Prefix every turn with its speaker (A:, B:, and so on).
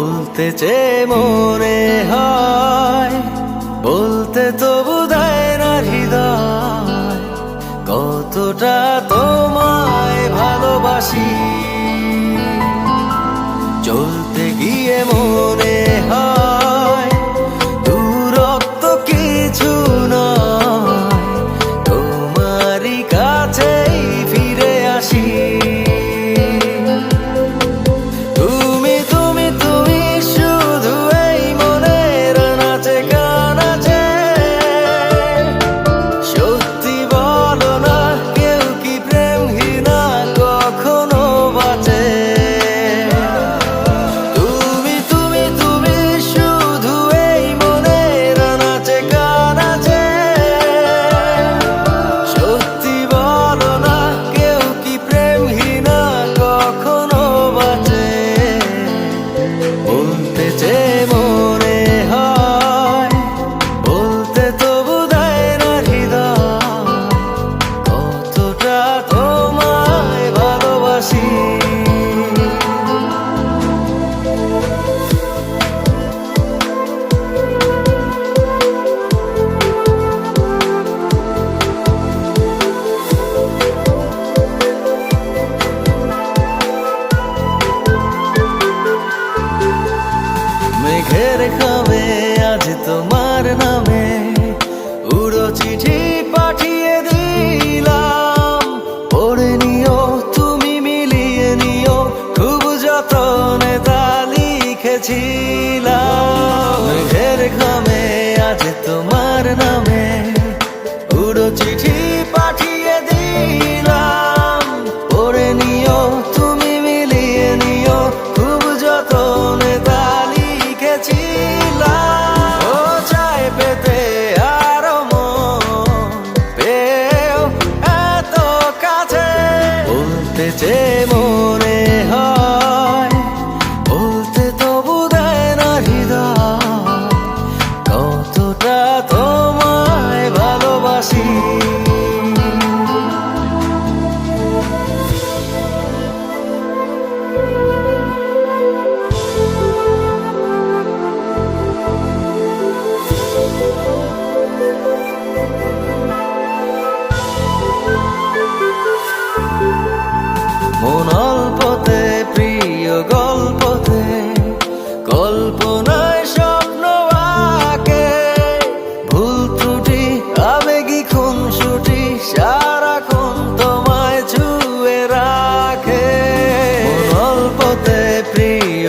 A: বলতে চেয়ে মনে হয়, বলতে তবু দেয় না হৃদয়, কতটা তোমায় ভালোবাসি। চলতে গিয়ে মনে হয় দূরত্ব কিছু নয়, তোমারই কাছেই ফিরে আসি। মেঘের খামে আজ তোমার নামে উড়ো চিঠি পাঠিয়ে দিলাম, পড়ে নিও তুমি মিলিয়ে নিও, খুব যতনে তা লিখেছিলাম। মেঘের খামে আজ তোমার নামে উড়ো চিঠি পাঠিয়ে দিলাম, পড়ে নিও তুমি মিলিয়ে নিও, খুব যতনে তা যে মনে হয়, বলতে তবু দেয় না হৃদয়, কতটা তোমায় ভালোবাসি। মন অল্পতে প্রিয় গল্পতে, কল্পনায় স্বপ্ন আঁকে, ভুল ত্রুটি আবেগী খুনসুটি সারাক্ষণ তোমায় ছুঁয়ে রাখে। মন অল্পতে প্রিয়